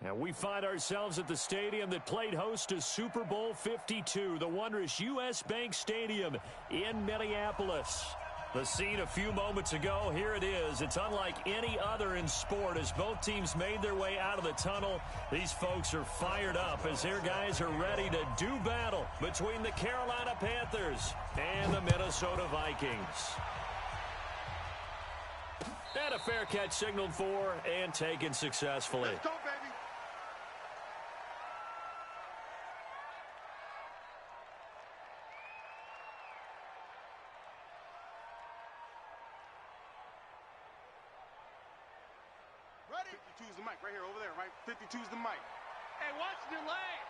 And we find ourselves at the stadium that played host to Super Bowl 52, the wondrous U.S. Bank Stadium in Minneapolis. The scene a few moments ago, here it is. It's unlike any other in sport as both teams made their way out of the tunnel. These folks are fired up as their guys are ready to do battle between the Carolina Panthers and the Minnesota Vikings. And a fair catch signaled for and taken successfully. Let's go, baby. Ready? 52's the mic right here, over there, right? 52's the mic. Hey, watch the lane.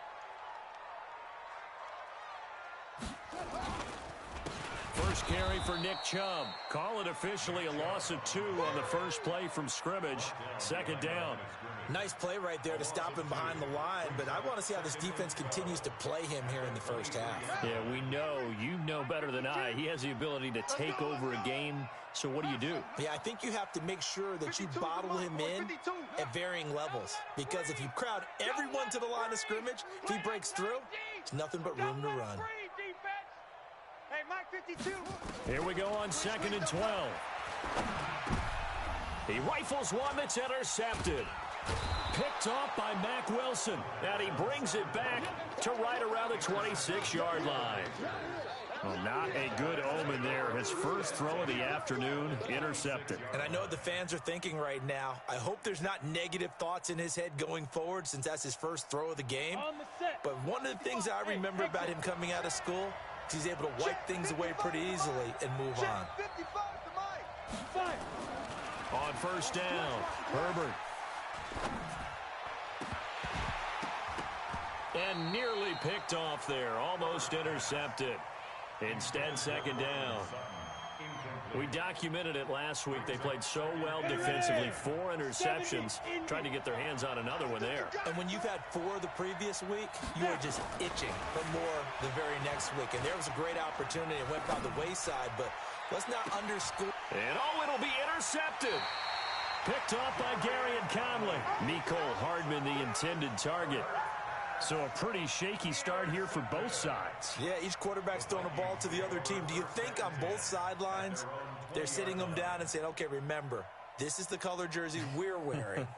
First carry for Nick Chubb. Call it officially a loss of 2 on the first play from scrimmage. Second down. Nice play right there to stop him behind the line, but I want to see how this defense continues to play him here in the first half. Yeah, we know. You know better than I. He has the ability to take over a game. So what do? Yeah, I think you have to make sure that you bottle him in at varying levels. Because if you crowd everyone to the line of scrimmage, if he breaks through, it's nothing but room to run. Hey, Mike 52. Here we go on 2nd and 12. He rifles one that's intercepted. Picked off by Mack Wilson. And he brings it back to right around the 26-yard line. Well, not a good omen there. His first throw of the afternoon, intercepted. And I know what the fans are thinking right now. I hope there's not negative thoughts in his head going forward since that's his first throw of the game. But one of the things I remember about him coming out of school is he's able to wipe things away pretty easily and move on. On first down, Herbert. And nearly picked off there, almost intercepted. Instead, second down. We documented it last week. They played so well defensively. 4 interceptions. Trying to get their hands on another one there. And when you've had 4 the previous week, you are just itching for more the very next week. And there was a great opportunity. It went by the wayside, but let's not underscore. And it'll be intercepted. Picked off by Gary and Conley. Mecole Hardman, the intended target. So a pretty shaky start here for both sides. Yeah, each quarterback's throwing a ball to the other team. Do you think on both sidelines they're sitting them down and saying, okay, remember, this is the color jersey we're wearing.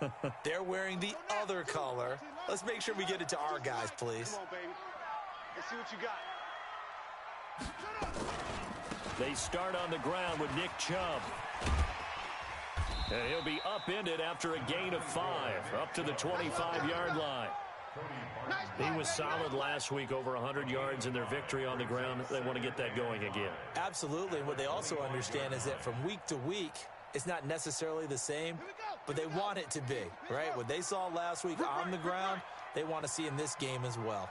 They're wearing the other color. Let's make sure we get it to our guys, please. Come on, baby. Let's see what you got. They start on the ground with Nick Chubb. And he'll be upended after a gain of 5, up to the 25-yard line. He was solid last week, over 100 yards in their victory on the ground. They want to get that going again. Absolutely. What they also understand is that from week to week, it's not necessarily the same, but they want it to be, right? What they saw last week on the ground, they want to see in this game as well.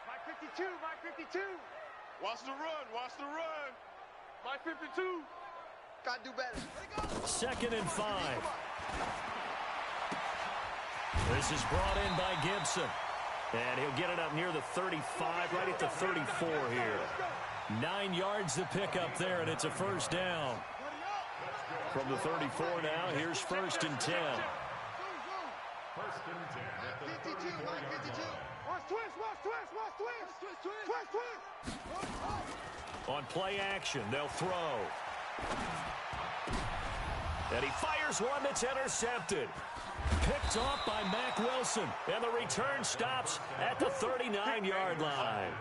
Mike 52, Mike 52. Watch the run, watch the run. Mike 52. Gotta do better. 2nd and 5. This is brought in by Gibson. And he'll get it up near the 35, right at the 34 here. 9 yards to pick up there, and it's a first down. From the 34 now, here's 1st and 10. 52, Mike 52. Watch twist, watch twist, watch twist. Twist, twist. On play action, they'll throw. And he fires one that's intercepted. Picked off by Mack Wilson. And the return stops at the 39-yard line.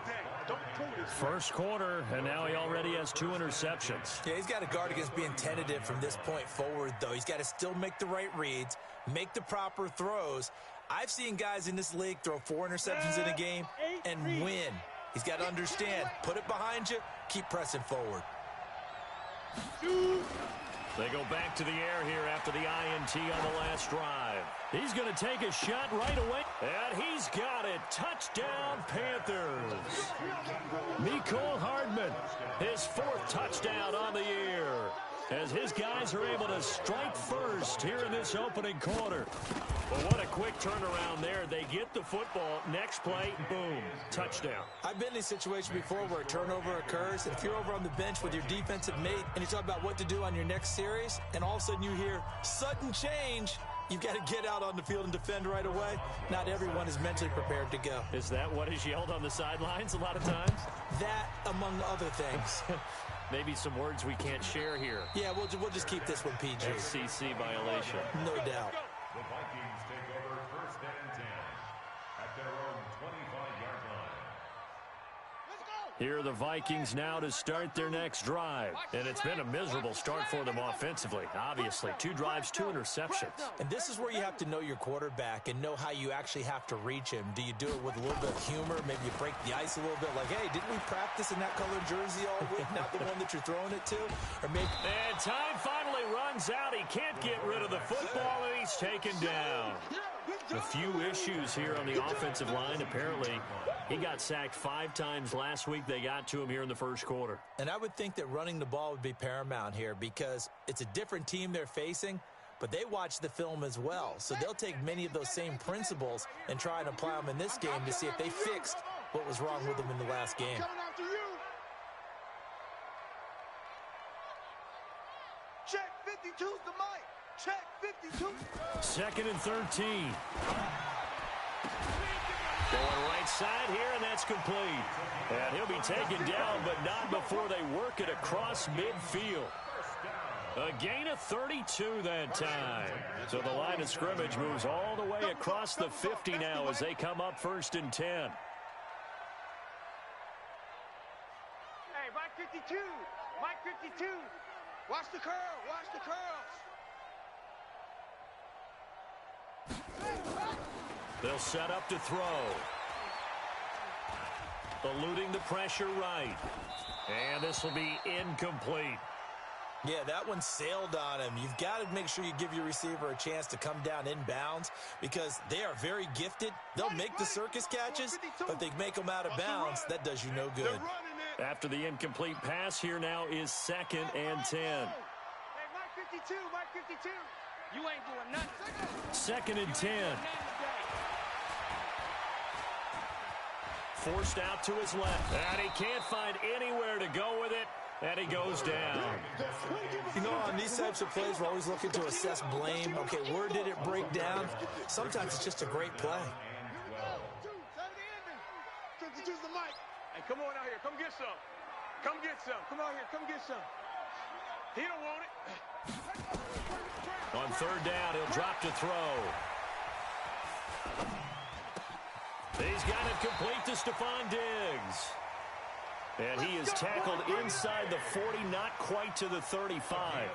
First quarter, and now he already has 2 interceptions. Yeah, he's got to guard against being tentative from this point forward, though. He's got to still make the right reads, make the proper throws. I've seen guys in this league throw 4 interceptions in a game and win. He's got to understand, put it behind you, keep pressing forward. They go back to the air here after the INT on the last drive. He's going to take a shot right away. And he's got it. Touchdown, Panthers. Mecole Hardman, his 4th touchdown on the year, as his guys are able to strike first here in this opening quarter. Well, what a quick turnaround there. They get the football. Next play, boom, touchdown. I've been in a situation before where a turnover occurs, and if you're over on the bench with your defensive mate and you talk about what to do on your next series, and all of a sudden you hear sudden change, you've got to get out on the field and defend right away. Not everyone is mentally prepared to go. Is that what is yelled on the sidelines a lot of times? That, among other things. Maybe some words we can't share here. Yeah, we'll just keep this one PG. FCC violation. No doubt. The Vikings take over 1st and 10 at their own 25-yard line. Here are the Vikings now to start their next drive. And it's been a miserable start for them offensively. Obviously, 2 drives, 2 interceptions. And this is where you have to know your quarterback and know how you actually have to reach him. Do you do it with a little bit of humor? Maybe you break the ice a little bit like, hey, didn't we practice in that colored jersey all week? Not the one that you're throwing it to? Or maybe... And time finally runs out. He can't get rid of the football, and he's taken down. A few issues here on the offensive line. Apparently, he got sacked 5 times last week. They got to him here in the first quarter. And I would think that running the ball would be paramount here because it's a different team they're facing, but they watch the film as well. So they'll take many of those same principles and try and apply them in this game to see if they fixed what was wrong with them in the last game. Check 52's the mic. Check 52. 2nd and 13. Going right side here, and that's complete. And he'll be taken down, but not before they work it across midfield. A gain of 32 that time. So the line of scrimmage moves all the way across the 50 now as they come up 1st and 10. Hey, Mike 52. Mike 52. Watch the curl. Watch the curls. They'll set up to throw. Eluding the pressure right. And this will be incomplete. Yeah, that one sailed on him. You've got to make sure you give your receiver a chance to come down inbounds because they are very gifted. They'll make the circus catches, but they make them out of bounds. That does you no good. After the incomplete pass, here now is 2nd and 10. Hey, Mike 52. Mike 52. You ain't doing nothing. 2nd and 10. Forced out to his left. And he can't find anywhere to go with it. And he goes down. You know, on these types of plays, we're always looking to assess blame. Okay, where did it break down? Sometimes it's just a great play. 52's the mic. Hey, come on out here. Come get some. Come get some. Come out here. Come get some. He don't want it. On 3rd down, he'll drop to throw. He's got it complete to Stephon Diggs. And he is tackled inside the 40, not quite to the 35.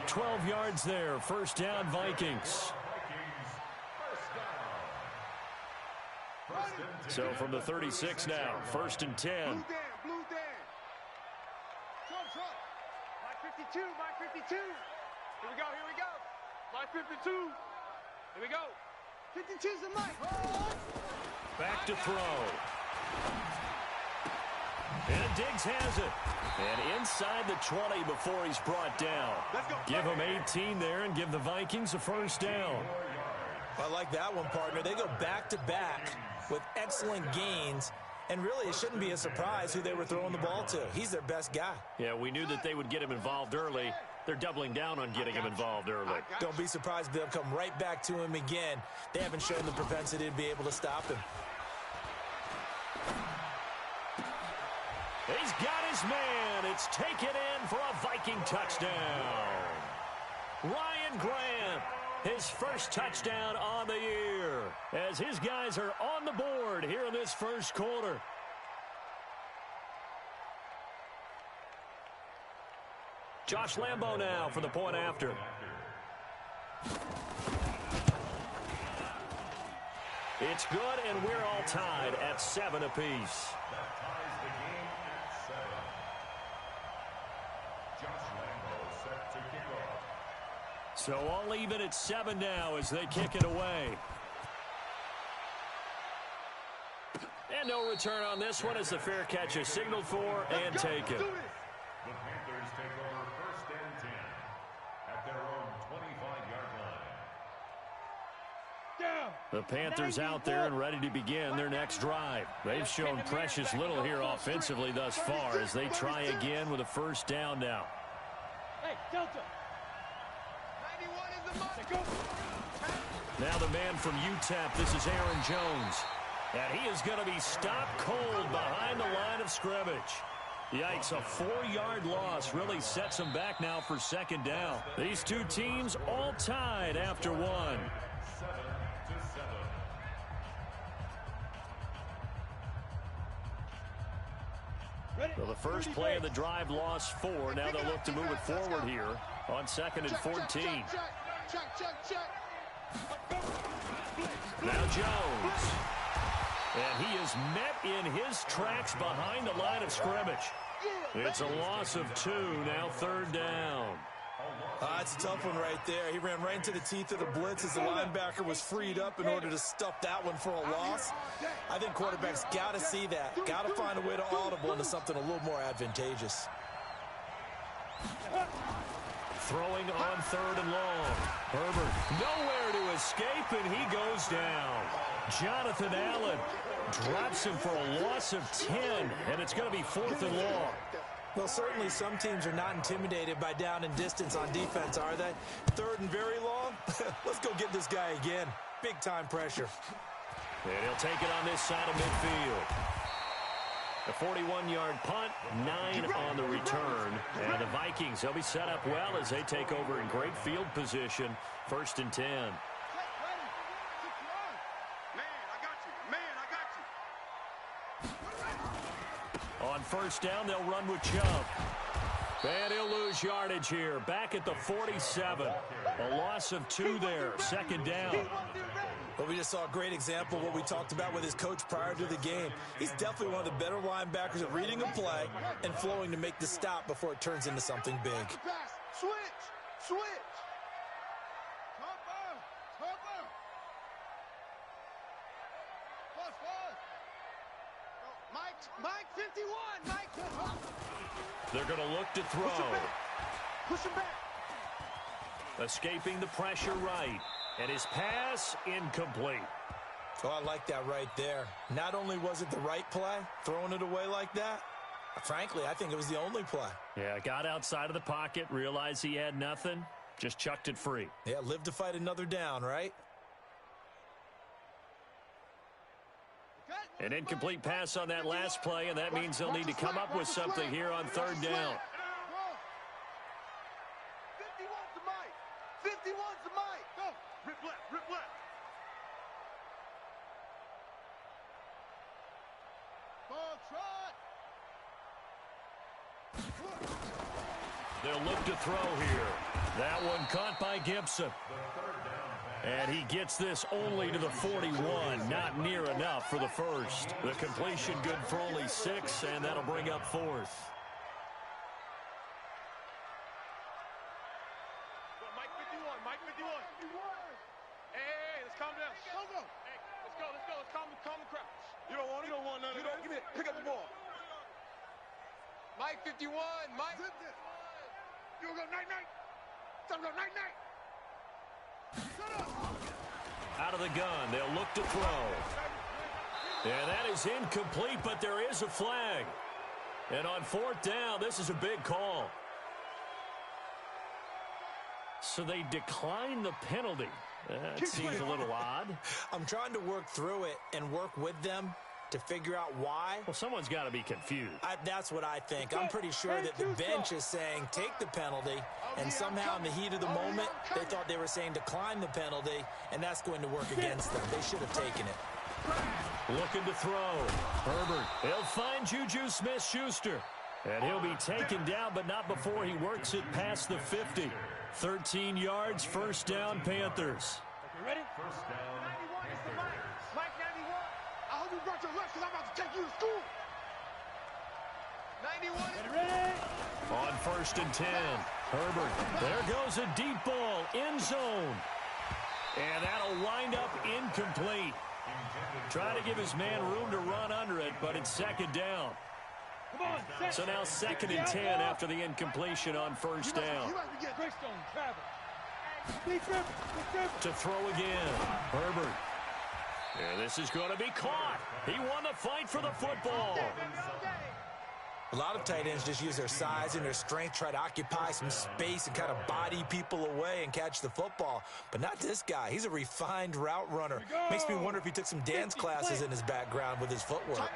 12 yards there. 1st down, Vikings. So from the 36 now, 1st and 10. Blue Dan. Trump. Mike 52. Mike 52. Here we go. Mike 52. Here we go. 52's the mic. Back to throw. And Diggs has it. And inside the 20 before he's brought down. Give him 18 there and give the Vikings a 1st down. I like that one, partner. They go back-to-back with excellent gains. And really, it shouldn't be a surprise who they were throwing the ball to. He's their best guy. Yeah, we knew that they would get him involved early. They're doubling down on getting him involved early. Don't be surprised if they'll come right back to him again. They haven't shown the propensity to be able to stop him. He's got his man. It's taken in for a Viking touchdown. Ryan Grant, his first touchdown on the year, as his guys are on the board here in this first quarter. Josh Lambo now for the point after. It's good, and we're all tied at 7 apiece. So all even at 7 now as they kick it away. And no return on this one as the fair catch is signaled for and taken. The Panthers take over 1st and 10 at their own 25-yard line. The Panthers out there and ready to begin their next drive. They've shown precious little here offensively thus far as they try again with a 1st down now. Hey, Delta. 91 is the mic. Now the man from UTEP, this is Aaron Jones. And he is going to be stopped cold behind the line of scrimmage. Yikes, a 4-yard loss really sets them back now for second down. These two teams all tied after one. 7-7. So the first play of the drive lost 4. Now they'll look to move it forward here on 2nd and 14. Now Jones. And he is met in his tracks behind the line of scrimmage. It's a loss of 2, now 3rd down. It's a tough one right there. He ran right into the teeth of the blitz as the linebacker was freed up in order to stuff that one for a loss. I think quarterbacks got to see that. Got to find a way to audible into something a little more advantageous. Throwing on 3rd and long. Herbert nowhere to escape, and he goes down. Jonathan Allen drops him for a loss of 10, and it's going to be 4th and long. Well, certainly some teams are not intimidated by down and distance on defense, are they? 3rd and very long? Let's go get this guy again. Big-time pressure. And he'll take it on this side of midfield. A 41-yard punt, 9 on the return. And the Vikings, they'll be set up well as they take over in great field position. 1st and 10. On 1st down, they'll run with Chubb. And he'll lose yardage here. Back at the 47. A loss of 2 there. 2nd down. Well, we just saw a great example of what we talked about with his coach prior to the game. He's definitely one of the better linebackers at reading a play and flowing to make the stop before it turns into something big. Switch. Mike 51. Mike. They're going to look to throw. Push him back. Escaping the pressure right. And his pass incomplete. Oh, I like that right there. Not only was it the right play, throwing it away like that, frankly, I think it was the only play. Yeah, got outside of the pocket, realized he had nothing, just chucked it free. Yeah, live to fight another down, right? An incomplete pass on that last play, and that means they'll need to come up with something here on 3rd down. 51's the mic. 51's the mic. Go. Rip left. Ball trot. They'll look to throw here. That one caught by Gibson. And he gets this only to the 41. Not near enough for the first. The completion good for only 6, and that'll bring up 4th. Mike 51. Hey, let's calm down. Go. Hey, let's go. Let's calm the crowd. You don't want none of that. Give me that. Pick up the ball. Mike 51. Mike. You gonna go night-night? Tell him to go night-night. Shut up. Out of the gun, they'll look to throw. And that is incomplete, but there is a flag. And on 4th down, this is a big call. So they decline the penalty. That seems a little odd. I'm trying to work through it and work with them to figure out why. Well, someone's got to be confused. That's what I think. I'm pretty sure that the bench is saying take the penalty, and somehow in the heat of the moment, they thought they were saying decline the penalty, and that's going to work against them. They should have taken it. Looking to throw. Herbert. He'll find Juju Smith-Schuster. And he'll be taken down, but not before he works it past the 50. 13 yards, 1st down, Panthers. You ready? 1st down, 91 is the mic. Mike 91. I hope you brought your lunch because I'm about to take you to school. 91 is ready. On 1st and 10. Herbert. There goes a deep ball. End zone. And that'll wind up incomplete. Trying to give his man room to run under it, but it's 2nd down. So now 2nd and 10 after the incompletion on 1st down. To throw again. Herbert. And this is going to be caught. He won the fight for the football. A lot of tight ends just use their size and their strength, try to occupy some space and kind of body people away and catch the football. But not this guy. He's a refined route runner. Makes me wonder if he took some dance classes in his background with his footwork.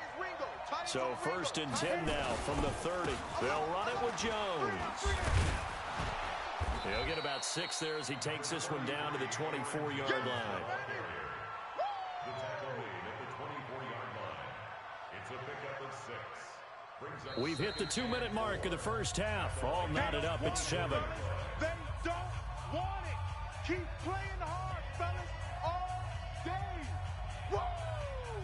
So 1st and 10 now from the 30. They'll run it with Jones. He'll get about 6 there as he takes this one down to the 24-yard line. The tackle made at the 24-yard line. It's a pickup of 6. We've hit the 2-minute mark of the first half. All knotted up at 7. They don't want it. Keep playing hard, fellas, all day. Whoa!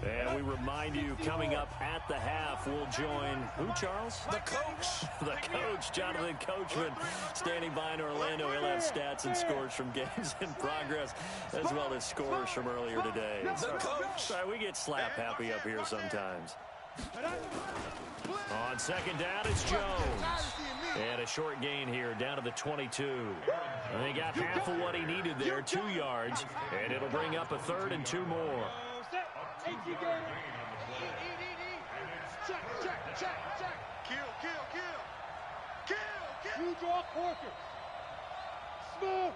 And we remind you, coming up at the half, we'll join who, Charles? The coach. The coach, Jonathan Coachman, standing by in Orlando. He'll have stats and scores from games in progress, as well as scores from earlier today. The coach. We get slap happy up here sometimes. On 2nd down, it's Jones. And a short gain here, down to the 22. And they got half of what he needed there, 2 yards. And it'll bring up a 3rd and 2 more. Check. Kill. You draw Corker. Smooth.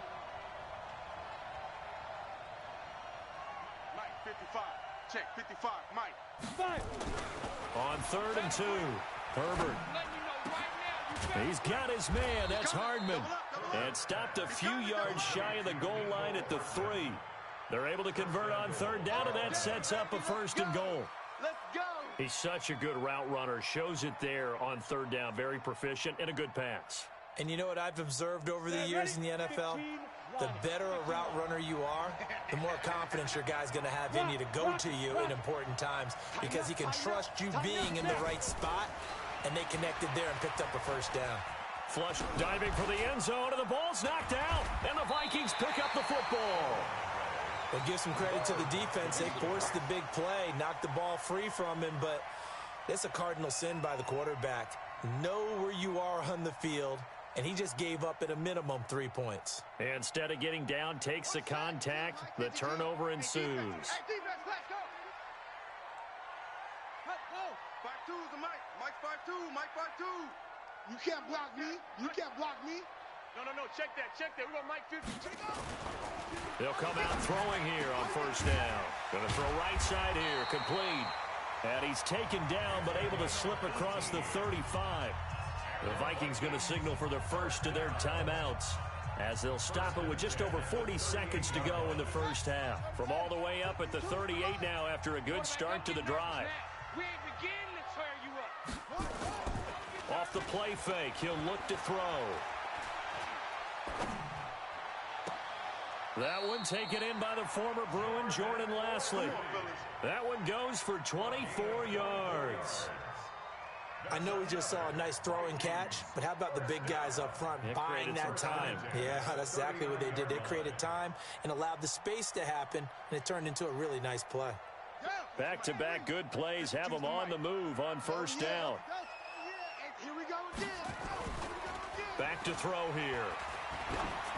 Mike, 55. Check, 55, Mike. On 3rd and 2, Herbert. He's got his man. That's Hardman. And stopped a few yards shy of the goal line at the 3. They're able to convert on 3rd down, and that sets up a 1st and goal. Let's go. He's such a good route runner. Shows it there on 3rd down. Very proficient and a good pass. And you know what I've observed over the years in the NFL? The better a route runner you are, the more confidence your guy's going to have in you to go to you in important times, because he can trust you being in the right spot, and they connected there and picked up a 1st down. Flush diving for the end zone, and the ball's knocked out, and the Vikings pick up the football. But give some credit to the defense. They forced the big play, knocked the ball free from him, but it's a cardinal sin by the quarterback. Know where you are on the field, and he just gave up at a minimum 3 points. Instead of getting down, takes the contact. The turnover ensues. Hey, defense, let's go. Let's go. 5-2 is the Mike. Mike 5-2. Mike 5-2. You can't block me. You can't block me. No. Check that. We're going to Mike 50. They'll come out throwing here on 1st down. Going to throw right side here. Complete. And he's taken down, but able to slip across the 35. The Vikings going to signal for the first of their timeouts, as they'll stop it with just over 40 seconds to go in the first half. From all the way up at the 38 now after a good start to the drive. We ain't beginning to tear you up. Off the play fake, he'll look to throw. That one taken in by the former Bruin, Jordan Lasley. That one goes for 24 yards. I know we just saw a nice throwing catch, but how about the big guys up front buying that time? Yeah, that's exactly what they did. They created time and allowed the space to happen, and it turned into a really nice play. Back-to-back good plays have them on the move on 1st down. Here we go again. Back to throw here.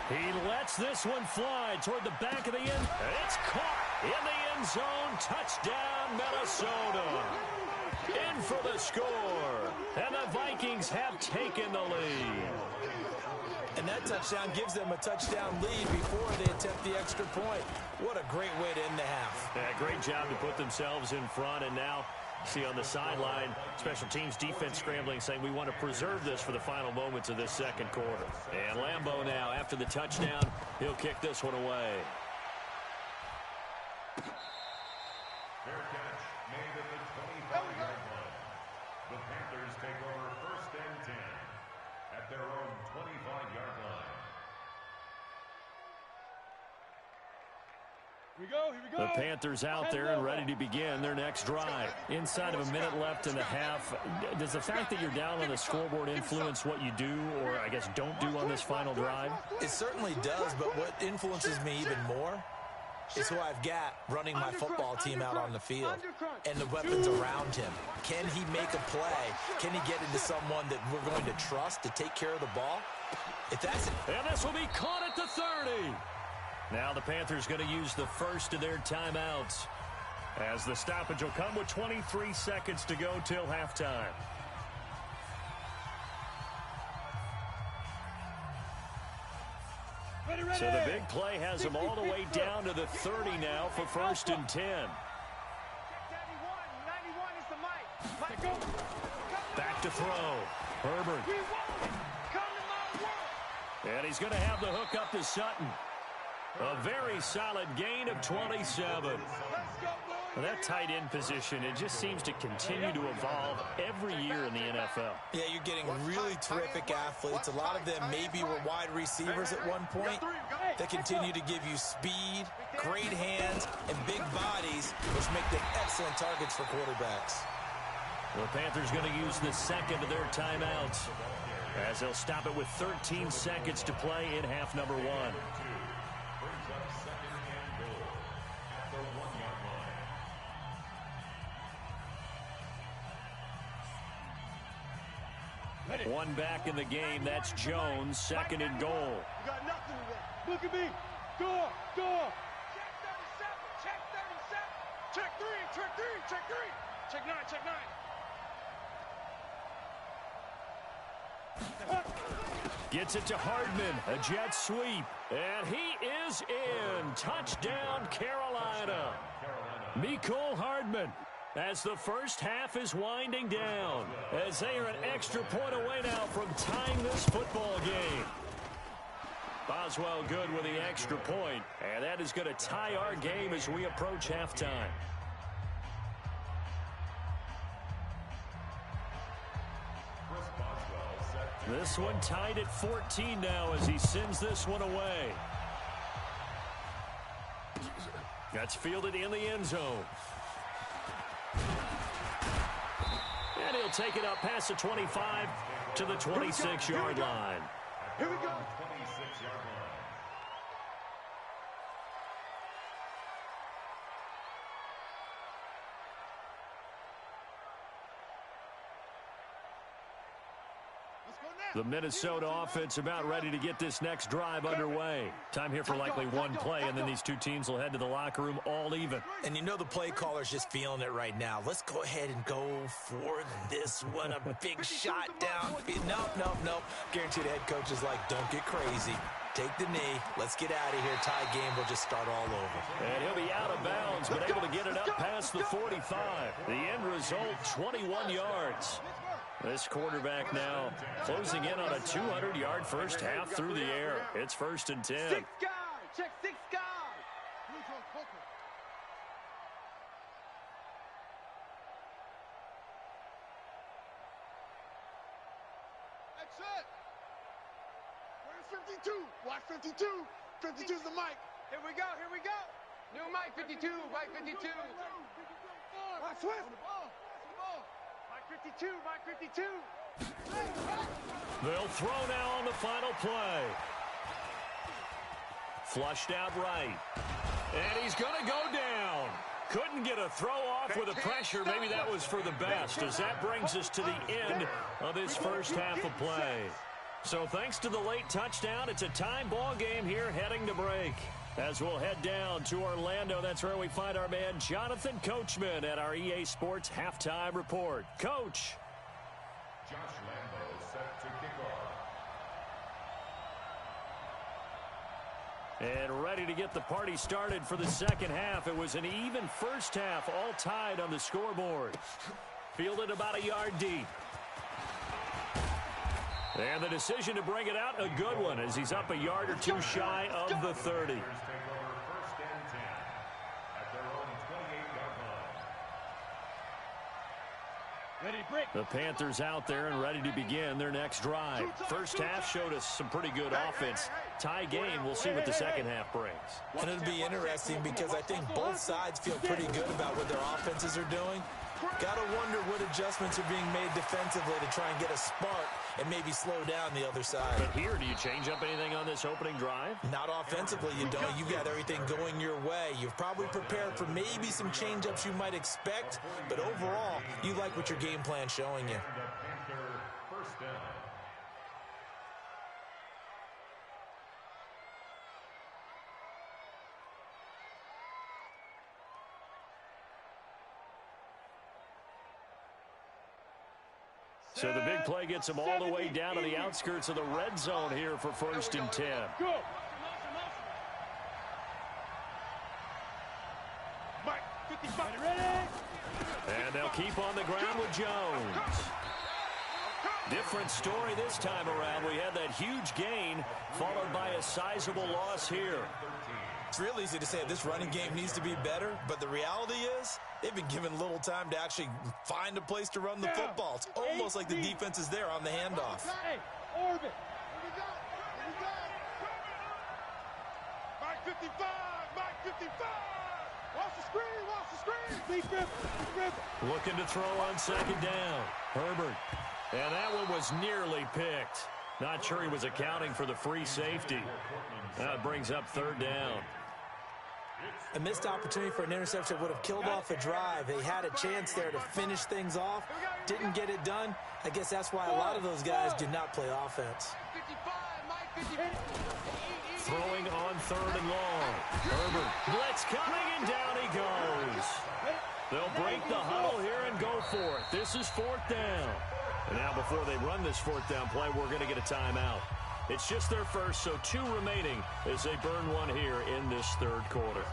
He lets this one fly toward the back of the end. It's caught in the end zone. Touchdown, Minnesota. In for the score. And the Vikings have taken the lead. And that touchdown gives them a touchdown lead before they attempt the extra point. What a great way to end the half. Yeah, great job to put themselves in front. And now, see on the sideline, special teams defense scrambling, saying we want to preserve this for the final moments of this 2nd quarter. And Lambeau now, after the touchdown, he'll kick this one away. Fair catch made at the 25-yard line. The Panthers take over 1st and 10 at their own 25-yard line. Here we go. The Panthers out there and ready to begin their next drive. Inside of a minute left and a half. Does the fact that you're down on the scoreboard influence what you do, or I guess don't do on this final drive? It certainly does, but what influences me even more is who I've got running my football team out on the field and the weapons around him. Can he make a play? Can he get into someone that we're going to trust to take care of the ball? If that's it. And this will be caught at the 30. Now the Panthers going to use the first of their timeouts, as the stoppage will come with 23 seconds to go till halftime. So the big play has them all the way down to the 30 now for 1st and 10. Back to throw. Herbert. And he's going to have the hook up to Sutton. A very solid gain of 27. Well, that tight end position, it just seems to continue to evolve every year in the NFL. Yeah, you're getting really terrific athletes. A lot of them maybe were wide receivers at one point. They continue to give you speed, great hands, and big bodies, which make them excellent targets for quarterbacks. The Panthers going to use the second of their timeouts as they'll stop it with 13 seconds to play in half number 1. One back in the game. That's Jones. 2nd and goal. You got nothing to that. Look at me. Go. Check 37. Check 37. Check 3. Check 9. Check 9. Gets it to Hardman. A jet sweep. And he is in. Touchdown, Carolina. Mecole Hardman. As the first half is winding down, as they are an extra point away now from tying this football game. Boswell good with the extra point, and that is going to tie our game as we approach halftime. This one tied at 14 now as he sends this one away. That's fielded in the end zone. And he'll take it up past the 25 to the 26-yard line. Here we go. 26-yard line. The Minnesota offense about ready to get this next drive underway. Time here for likely one play, and then these two teams will head to the locker room all even. And you know the play caller's just feeling it right now. Let's go ahead and go for this one. A big shot down. Nope. Guaranteed the head coach is like, don't get crazy. Take the knee. Let's get out of here. Tie game will just start all over. And he'll be out of bounds, but able to get it up past the 45. The end result, 21 yards. This quarterback now closing in on a 200-yard first half through the air. It's 1st and 10. 6 guys. Check 6 guys. That's it. Where's 52? Watch 52. 52's the mic. Here we go. New mic 52. Mic 52. Watch Swift. Mike 52. They'll throw now on the final play. Flushed out right. And he's going to go down. Couldn't get a throw off with the pressure. Maybe that was for the best, as that brings us to the end of this first half of play. So thanks to the late touchdown, it's a time ball game here heading to break. As we'll head down to Orlando, that's where we find our man Jonathan Coachman at our EA Sports Halftime Report. Coach. Josh Lambo set to kick off. And ready to get the party started for the second half. It was an even first half, all tied on the scoreboard. Fielded about a yard deep. And the decision to bring it out, a good one, as he's up a yard or two shy of the 30. Take over 1st and 10 at their own 28-yard line. Ready, break. The Panthers out there and ready to begin their next drive. First half showed us some pretty good offense. Tie game, we'll see what the second half brings. And it'll be interesting because I think both sides feel pretty good about what their offenses are doing. Got to wonder what adjustments are being made defensively to try and get a spark and maybe slow down the other side. But here, do you change up anything on this opening drive? Not offensively, you don't. You got everything going your way. You've probably prepared for maybe some change-ups you might expect, but overall, you like what your game plan's showing you. And a Panther first down. So the big play gets them all the way down to the outskirts of the red zone here for 1st and 10. Go. they'll keep on the ground with Jones. Different story this time around. We had that huge gain followed by a sizable loss here. It's real easy to say this running game needs to be better, but the reality is they've been given little time to actually find a place to run the football. It's almost like the defense is there on the handoff. Hey, orbit. Mike 55, Mike 55. Watch the screen, watch the screen. Big grip. Looking to throw on second down. Herbert. And that one was nearly picked. Not sure he was accounting for the free safety. That brings up third down. A missed opportunity for an interception would have killed off a drive. They had a chance there to finish things off. Didn't get it done. I guess that's why a lot of those guys did not play offense. Throwing on third and long. Herbert. Blitz coming, and down he goes. They'll break the huddle here and go for it. This is fourth down. And now before they run this fourth down play, we're going to get a timeout. It's just their first, so 2 remaining as they burn one here in this third quarter.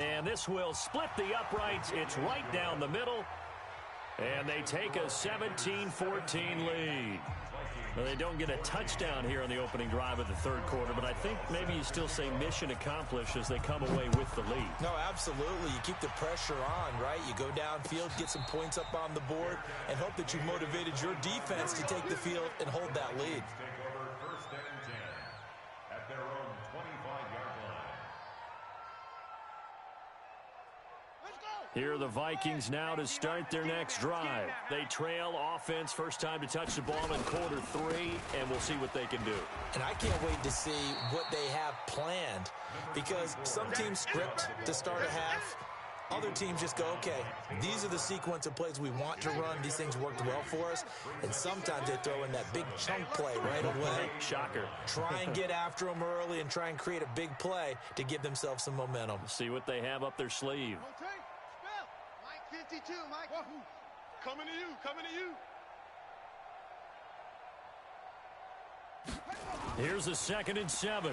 And this will split the uprights. It's right down the middle. And they take a 17-14 lead. Now, they don't get a touchdown here on the opening drive of the third quarter, but I think maybe you still say mission accomplished as they come away with the lead. No, absolutely. You keep the pressure on, right? You go downfield, get some points up on the board, and hope that you motivated your defense to take the field and hold that lead. Take over first and 10 at their own 25-yard line. Here are the Vikings now to start their next drive. They trail offense, first time to touch the ball in quarter 3, and we'll see what they can do. And I can't wait to see what they have planned, because some teams script to start a half. Other teams just go, okay, these are the sequence of plays we want to run. These things worked well for us. And sometimes they throw in that big chunk play right away. Shocker. Try and get after them early and try and create a big play to give themselves some momentum. See what they have up their sleeve. 52, Mike. Coming to you, coming to you. Here's a 2nd and 7.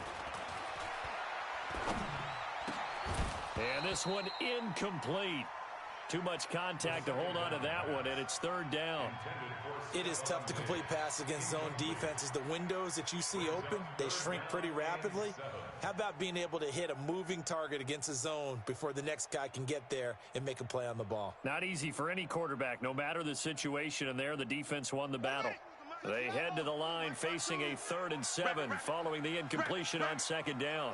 And this one incomplete. Too much contact to hold on to that one, and it's third down. It is tough to complete pass against zone defenses. The windows that you see open, they shrink pretty rapidly. How about being able to hit a moving target against a zone before the next guy can get there and make a play on the ball? Not easy for any quarterback, no matter the situation, and there the defense won the battle. They head to the line facing a 3rd and 7 following the incompletion on second down.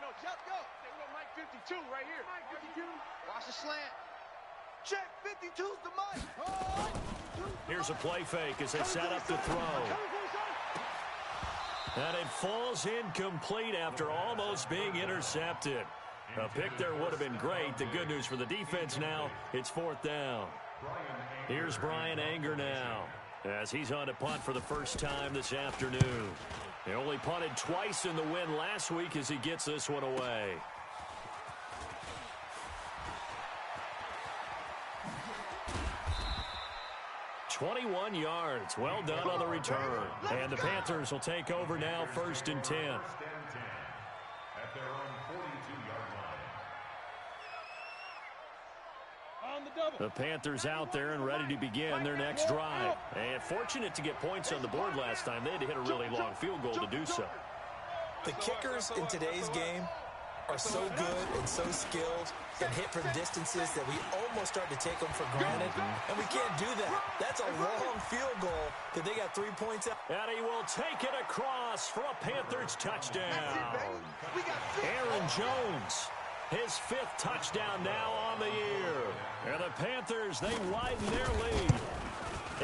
No, just go. They want Mike 52 right here. Mike 52. Watch the slant. Check, 52's the Mike. Here's a play fake as they set up to throw. And it falls incomplete after almost being intercepted. A pick there would have been great. The good news for the defense now, it's 4th down. Here's Brian Anger now as he's on to punt for the first time this afternoon. He only punted twice in the win last week as he gets this one away. "21 yards. Well done on the return. And the Panthers will take over now, 1st and 10. At their own 42-yard line. The Panthers out there and ready to begin their next drive. And fortunate to get points on the board last time. They had to hit a really long field goal to do so. The kickers in today's game are so good and so skilled and hit from distances that we almost start to take them for granted, and we can't do that. That's a long field goal that they got 3 points out. And he will take it across for a Panthers touchdown. Aaron Jones, his 5th touchdown now on the year. And the Panthers, they widen their lead.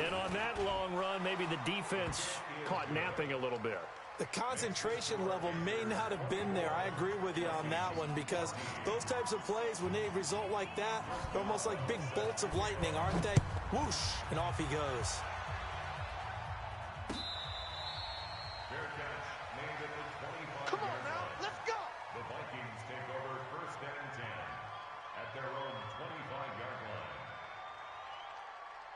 And on that long run, maybe the defense caught napping a little bit. The concentration level may not have been there. I agree with you on that one, because those types of plays, when they result like that, they're almost like big bolts of lightning, aren't they? Whoosh, and off he goes. Fair catch made at the 25-yard Come on now, line. let's go. The Vikings take over 1st and 10 at their own 25-yard line.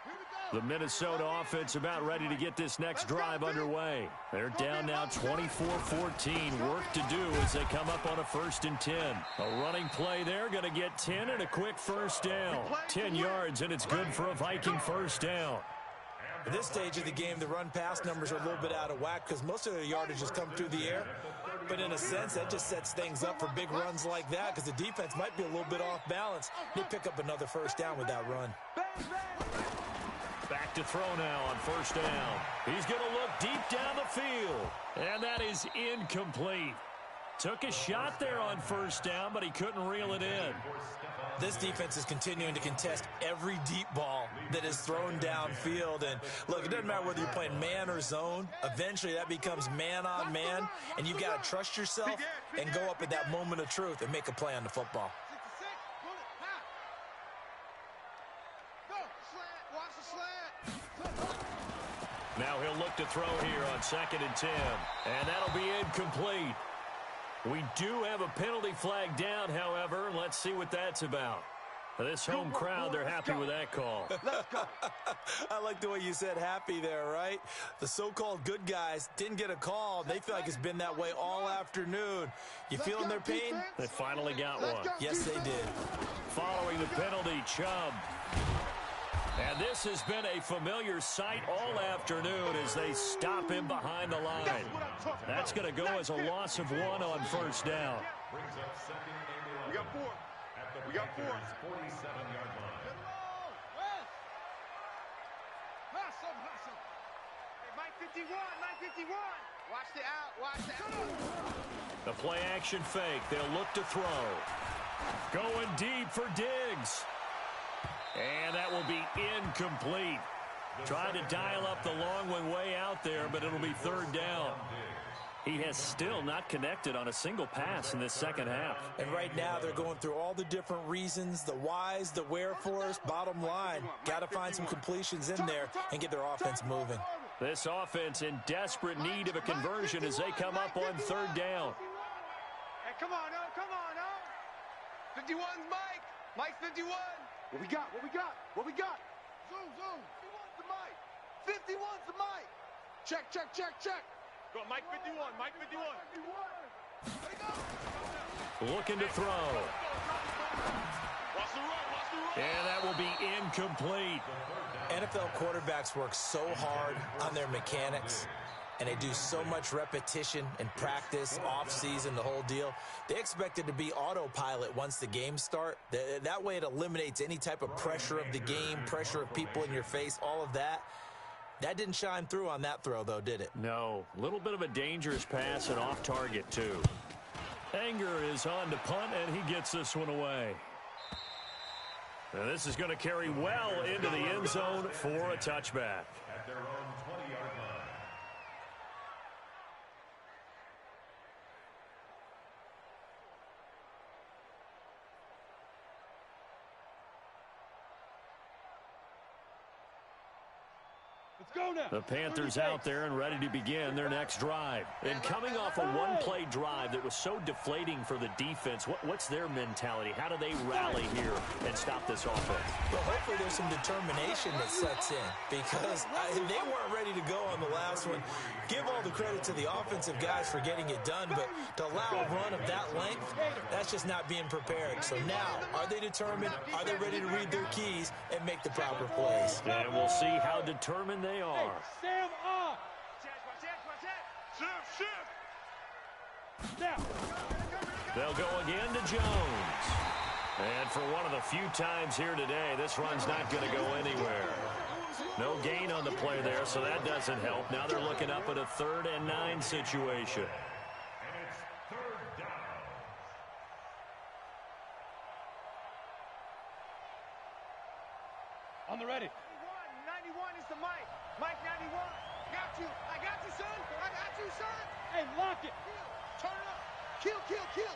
Here we go. The Minnesota offense about ready to get this next drive underway. They're down now 24-14. Work to do as they come up on a 1st and 10. A running play there, going to get 10 and a quick first down. 10 yards, and it's good for a Viking first down. At this stage of the game, the run-pass numbers are a little bit out of whack because most of the yardage has come through the air. But in a sense, that just sets things up for big runs like that because the defense might be a little bit off balance. They pick up another first down with that run. Back to throw now on 1st down. He's going to look deep down the field. And that is incomplete. Took a shot there on 1st down, but he couldn't reel it in. This defense is continuing to contest every deep ball that is thrown downfield. And look, it doesn't matter whether you're playing man or zone. Eventually, that becomes man on man, and you've got to trust yourself and go up at that moment of truth and make a play on the football. Now he'll look to throw here on 2nd and 10, and that'll be incomplete. We do have a penalty flag down, however. Let's see what that's about. This home crowd, they're happy with that call. I like the way you said happy there, right? The so-called good guys didn't get a call. They feel like it's been that way all afternoon. You feeling their pain? They finally got one. Yes, they did. Following the penalty, Chubb. And this has been a familiar sight all afternoon as they stop him behind the line. That's going to go as a loss of 1 on 1st down. We got 4. We got 4. 47-yard line. Hey, Mike 51, Mike 51. Watch the out, watch the out. The play action fake. They'll look to throw. Going deep for Diggs. And that will be incomplete. Trying to dial up the long one way out there, but it'll be 3rd down. He has still not connected on a single pass in this second half. And right now they're going through all the different reasons, the whys, the wherefores. Bottom line, got to find some completions in there and get their offense moving. This offense in desperate need of a conversion as they come up on 3rd down. Hey, come on, oh, come on, oh. 51's Mike. Mike's 51. What we got? What we got? What we got? Zoom. 51's the Mike. 51's the Mike. Check. Go, Mike 51. Mike 51. Looking to throw. Watch the run. And that will be incomplete. NFL quarterbacks work so hard on their mechanics, and they do so much repetition and practice, off-season, the whole deal. They expect it to be autopilot once the games start. That way it eliminates any type of pressure of the game, pressure of people in your face, all of that. That didn't shine through on that throw, though, did it? No. A little bit of a dangerous pass and off target, too. Anger is on to punt, and he gets this one away. Now this is going to carry well into the end zone for a touchback. At their own 20-yard line. The Panthers out there and ready to begin their next drive. And coming off a one-play drive that was so deflating for the defense, what's their mentality? How do they rally here and stop this offense? Well, hopefully there's some determination that sets in because they weren't ready to go on the last one. Give all the credit to the offensive guys for getting it done, but to allow a run of that length, that's just not being prepared. So now, are they determined? Are they ready to read their keys and make the proper plays? And we'll see how determined they are. Sam up. Shift. They'll go again to Jones. And for one of the few times here today, this run's not going to go anywhere. No gain on the play there, so that doesn't help. Now they're looking up at a 3rd and 9 situation. And it's 3rd down. On the ready. 91 is the Mike. Mike 91. Got you. I got you, son. I got you, son. Hey, lock it. Turn up. Kill.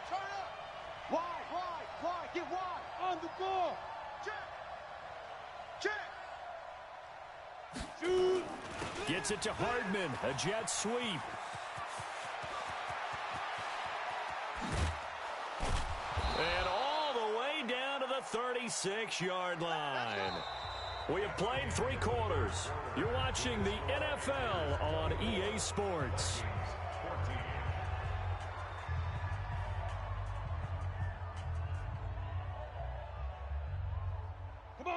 Turn up. Wide. Get wide. On the ball. Check. Shoot. Gets it to Hardman. A jet sweep. And all the way down to the 36-yard line. We have played 3 quarters. You're watching the NFL on EA Sports.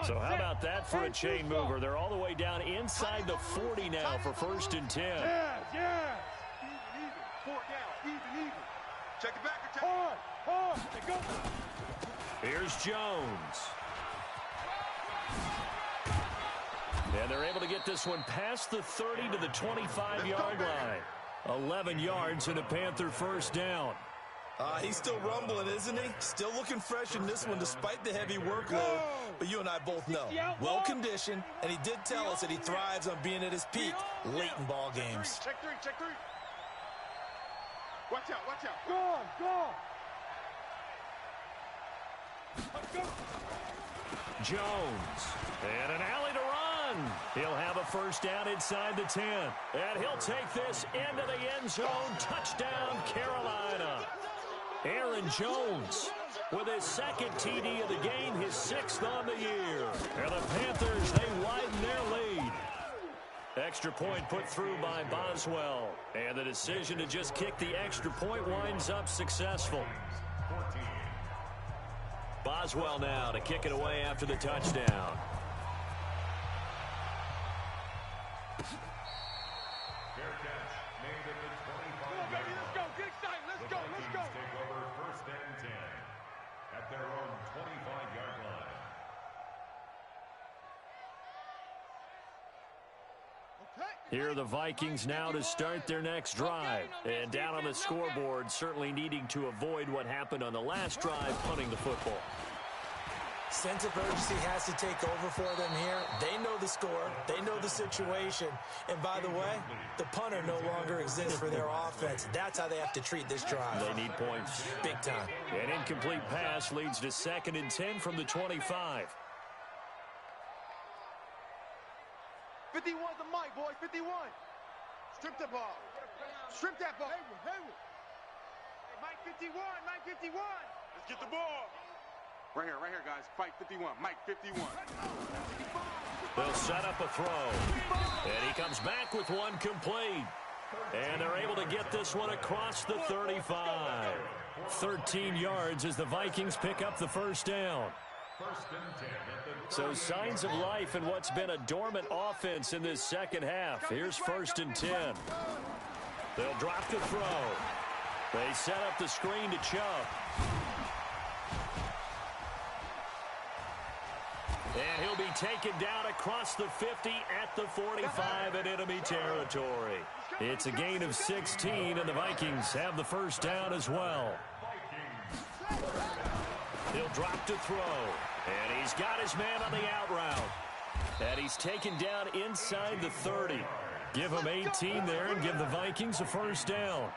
So how about that for a chain mover? They're all the way down inside the 40 now for 1st and 10. Yeah. Even. 4 down. Even. Check it back. Hard. Go. Here's Jones. And they're able to get this one past the 30 to the 25-yard line. 11 yards and a Panther 1st down. He's still rumbling, isn't he? Still looking fresh in this one despite the heavy workload. But you and I both know, well-conditioned, and he did tell us that he thrives on being at his peak late in ball games. Check three. Watch out. Go. Let's go. Jones. And an alley to run. He'll have a 1st down inside the 10. And he'll take this into the end zone. Touchdown, Carolina. Aaron Jones with his 2nd TD of the game, his 6th on the year. And the Panthers, they widen their lead. Extra point put through by Boswell. And the decision to just kick the extra point winds up successful. Boswell now to kick it away after the touchdown. Fair catch made at the 25-yard line. Let's go. Get excited. Let's go. Vikings take over 1st and 10 at their own 25-yard line. Here are the Vikings now to start their next drive. And down on the scoreboard, certainly needing to avoid what happened on the last drive, punting the football. Sense of urgency has to take over for them here. They know the score. They know the situation. And by the way, the punter no longer exists for their offense. That's how they have to treat this drive. They need points. Big time. An incomplete pass leads to 2nd and 10 from the 25. 51 the mic, boys. 51. Strip the ball. Strip that ball. Hayward. Hey, Mike 51. Mike 51. Let's get the ball. Right here, guys. Fight 51. Mike 51. They'll set up a throw. And he comes back with one complete. And they're able to get this one across the 35. 13 yards as the Vikings pick up the 1st down. 1st and 10 at the So signs of life in what's been a dormant offense in this 2nd half. Here's 1st and 10. They'll drop the throw. They set up the screen to Chubb. And he'll be taken down across the 50 at the 45 in enemy territory. It's a gain of 16, and the Vikings have the 1st down as well. He'll drop to throw. And he's got his man on the out route. And he's taken down inside the 30. Give him 18 there and give the Vikings a 1st down.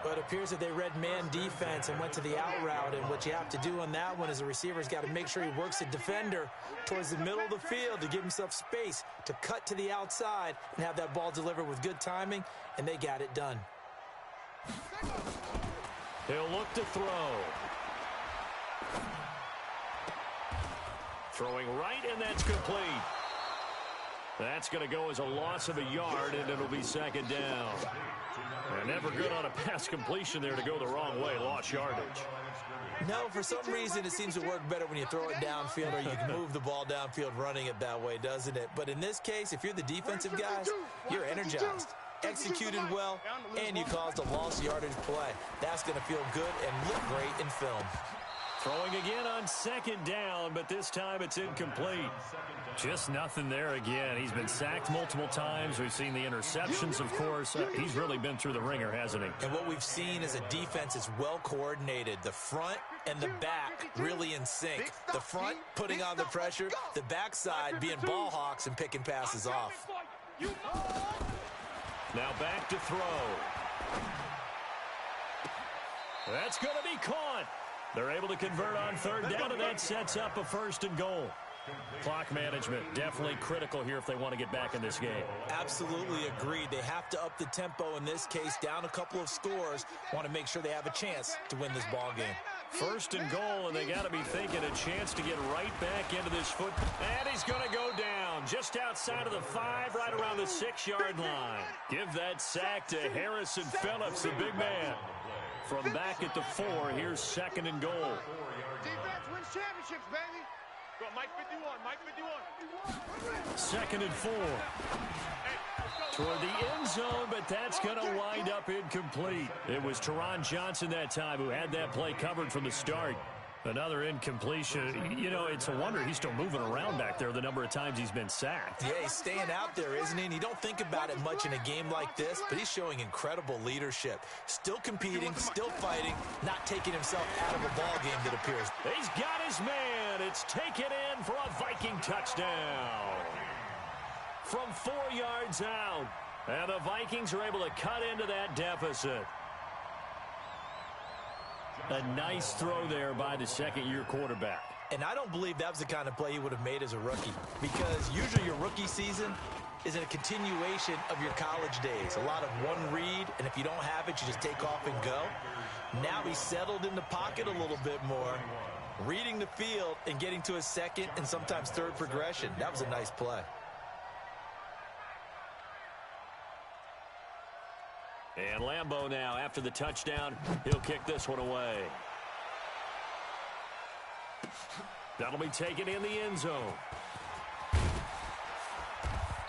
But it appears that they read man defense and went to the out route. And what you have to do on that one is the receiver's got to make sure he works the defender towards the middle of the field to give himself space to cut to the outside and have that ball delivered with good timing. And they got it done. He'll look to throw. Throwing right, and that's complete. That's going to go as a loss of a yard, and it'll be 2nd down. And never good on a pass completion there to go the wrong way. Lost yardage. No, for some reason it seems to work better when you throw it downfield or you can move the ball downfield running it that way, doesn't it? But in this case, if you're the defensive guys, you're energized, executed well, and you caused a lost yardage play. That's going to feel good and look great in film. Throwing again on 2nd down, but this time it's incomplete. Just nothing there again. He's been sacked multiple times. We've seen the interceptions, of course. He's really been through the ringer, hasn't he? And what we've seen is a defense that's well coordinated. The front and the back really in sync. The front putting on the pressure, the backside being ball hawks and picking passes off. Now back to throw. That's going to be caught. They're able to convert on 3rd down, and that sets up a 1st and goal. Clock management definitely critical here if they want to get back in this game. Absolutely agreed. They have to up the tempo in this case, down a couple of scores. Want to make sure they have a chance to win this ball game. First and goal, and they got to be thinking a chance to get right back into this foot. And he's going to go down just outside of the 5, right around the 6-yard line. Give that sack to Harrison Phillips, the big man. From back at the 4, here's second and goal. Defense wins championships, baby. Go, Mike 51, Mike 51. Second and 4. Toward the end zone, but that's going to wind up incomplete. It was Teron Johnson that time who had that play covered from the start. Another incompletion. You know, it's a wonder he's still moving around back there the number of times he's been sacked. Yeah, he's staying out there, isn't he? And you don't think about it much in a game like this, but he's showing incredible leadership. Still competing, still fighting, not taking himself out of a ball game that appears. He's got his man. It's taken in for a Viking touchdown. From 4 yards out. And the Vikings are able to cut into that deficit. A nice throw there by the second-year quarterback. And I don't believe that was the kind of play he would have made as a rookie, because usually your rookie season is a continuation of your college days. A lot of one read, and if you don't have it, you just take off and go. Now he's settled in the pocket a little bit more, reading the field and getting to his second and sometimes third progression. That was a nice play. And Lambeau now, after the touchdown, he'll kick this one away. That'll be taken in the end zone.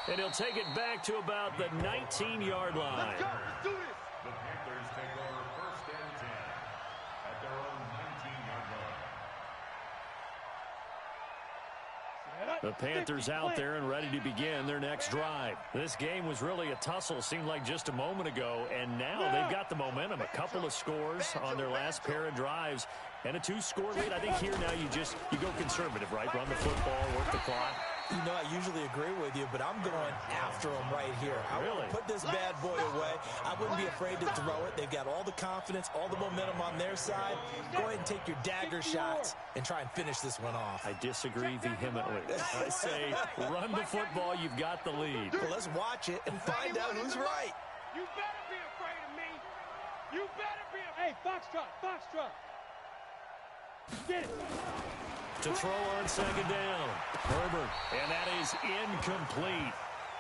And he'll take it back to about the 19-yard line. Let's go. Let's do this. The Panthers take over first and 10 at their own 19-yard line. The Panthers out there and ready to begin their next drive. This game was really a tussle, seemed like just a moment ago, and now they've got the momentum. A couple of scores on their last pair of drives and a 2-score lead. I think here now you go conservative, right? Run the football, work the clock. You know, I usually agree with you, but I'm going after him right here. I want to put this bad boy away. I wouldn't be afraid to throw it. They've got all the confidence, all the momentum on their side. Go ahead and take your dagger shots and try and finish this one off. I disagree vehemently. I say run the football. You've got the lead. Well, let's watch it and find out who's right. You better be afraid of me. You better be afraid. Hey, Foxtrot, Foxtrot. Get it. To throw on second down. Herbert, and that is incomplete.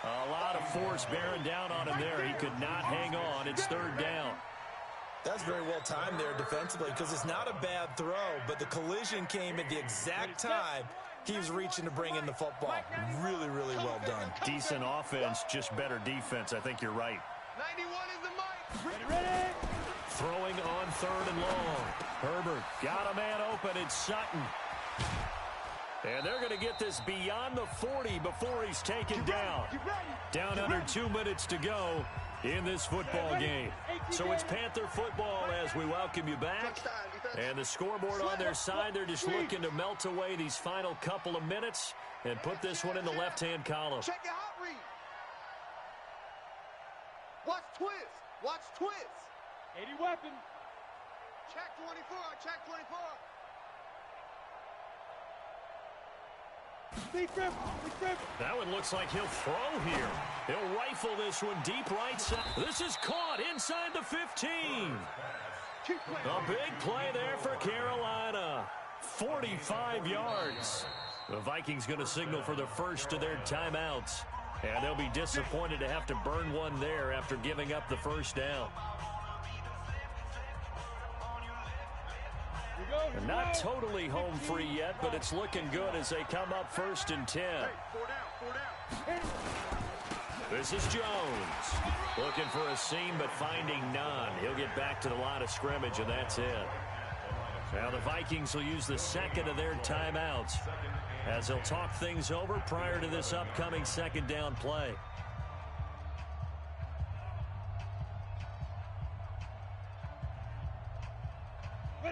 A lot of force bearing down on him there. He could not hang on. It's third down. That's very well timed there defensively, because it's not a bad throw, but the collision came at the exact time he was reaching to bring in the football. Really, really well done. Decent offense, just better defense. I think you're right. 91 is the mic. Ready? Throwing on third and long. Herbert got a man open. It's Sutton. And they're going to get this beyond the 40 before he's taken down. Down under 2 minutes to go in this football game. So it's Panther football as we welcome you back. And the scoreboard on their side, they're just looking to melt away these final couple of minutes and put this one in the left-hand column. Check your hot read. Watch twist. Watch twist. 80 weapon. Check 24. Check 24. That one looks like he'll throw here. He'll rifle this one deep right side. This is caught inside the 15. A big play there for Carolina. 45 yards. The Vikings going to signal for the first of their timeouts. And they'll be disappointed to have to burn one there after giving up the first down. Not totally home free yet, but it's looking good as they come up first and 10. This is Jones. Looking for a seam, but finding none. He'll get back to the line of scrimmage, and that's it. Now the Vikings will use the second of their timeouts as they'll talk things over prior to this upcoming second down play.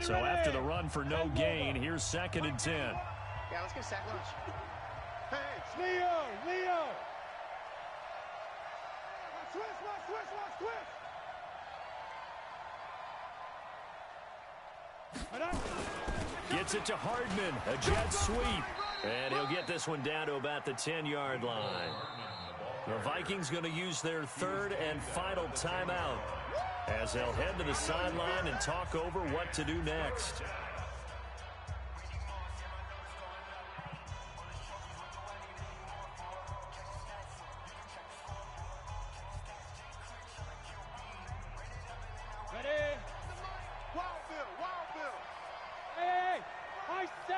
So after the run for no gain, here's second and 10. Yeah, let's get sack lunch. Hey, Leo! Watch twist! Gets it to Hardman, a jet sweep. And he'll get this one down to about the 10-yard line. The Vikings going to use their third and final timeout as they'll head to the sideline and talk over what to do next.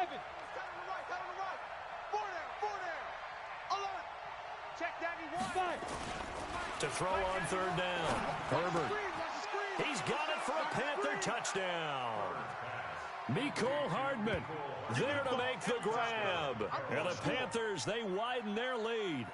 7. Cut on the right, cut on the right. 4 down. 11. Check that, he won. 5. To throw on third down. Herbert. He's got it for a Panther touchdown. Mecole Hardman there to make the grab. And the Panthers, they widen their lead.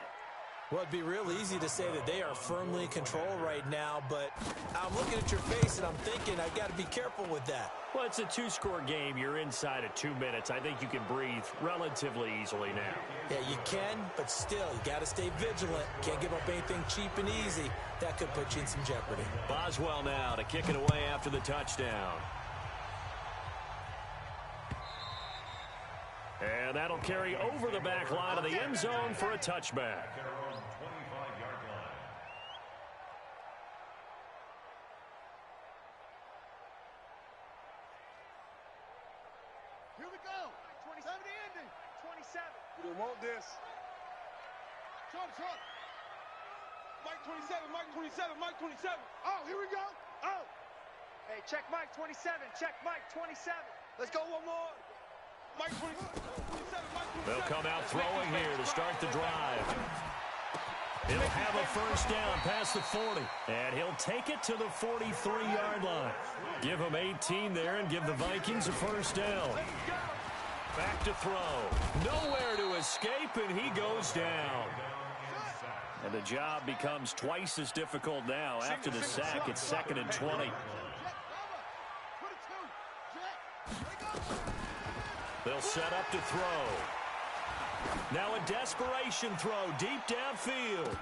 Well, it'd be real easy to say that they are firmly in control right now, but I'm looking at your face and I'm thinking I've got to be careful with that. Well, it's a 2-score game. You're inside of 2 minutes. I think you can breathe relatively easily now. Yeah, you can, but still, you got to stay vigilant. Can't give up anything cheap and easy. That could put you in some jeopardy. Boswell now to kick it away after the touchdown. And that'll carry over the back line of the end zone for a touchback. Their own 25-yard line. Here we go. 27 to Andy. 27. You don't want this. Trump. Mike 27, Mike 27, Mike 27. Oh, here we go. Oh. Hey, check Mike 27. Check Mike 27. Let's go one more. Mike 27, Mike 27. They'll come out throwing here to start the drive. He'll have a first down past the 40. And he'll take it to the 43-yard line. Give him 18 there and give the Vikings a first down. Back to throw. Nowhere to escape, and he goes down. And the job becomes twice as difficult now. After the sack, it's 2nd and 20. They'll set up to throw. Now a desperation throw deep downfield.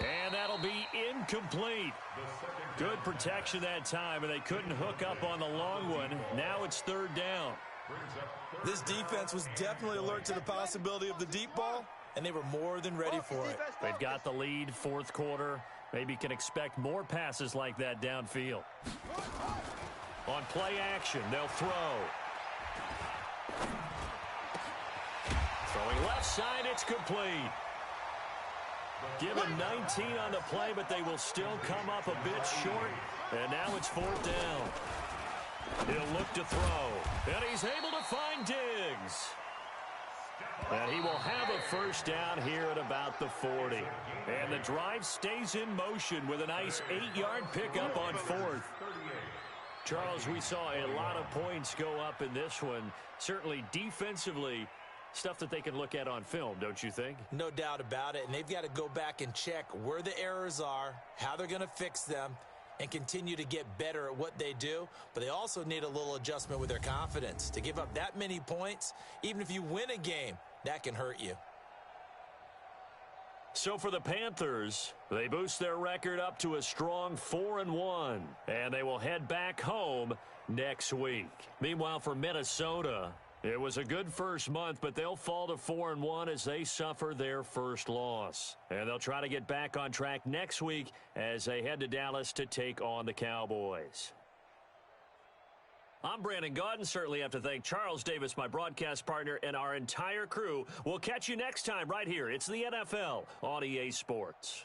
And that'll be incomplete. Good protection that time, and they couldn't hook up on the long one. Now it's 3rd down. This defense was definitely alert to the possibility of the deep ball, and they were more than ready for it. They've got the lead, 4th quarter. Maybe can expect more passes like that downfield. On play action, they'll throw. Throwing left side, it's complete. Give him 19 on the play, but they will still come up a bit short. And now it's 4th down. He'll look to throw. And he's able to find Diggs. And he will have a first down here at about the 40. And the drive stays in motion with a nice 8-yard pickup on 4th. Charles, we saw a lot of points go up in this one. Certainly defensively, stuff that they can look at on film, don't you think? No doubt about it, and they've got to go back and check where the errors are, how they're going to fix them, and continue to get better at what they do. But they also need a little adjustment with their confidence. To give up that many points, even if you win a game, that can hurt you. So for the Panthers, they boost their record up to a strong 4-1, and they will head back home next week. Meanwhile, for Minnesota, it was a good first month, but they'll fall to 4-1 as they suffer their first loss. And they'll try to get back on track next week as they head to Dallas to take on the Cowboys. I'm Brandon Gaudin. Certainly have to thank Charles Davis, my broadcast partner, and our entire crew. We'll catch you next time right here. It's the NFL on EA Sports.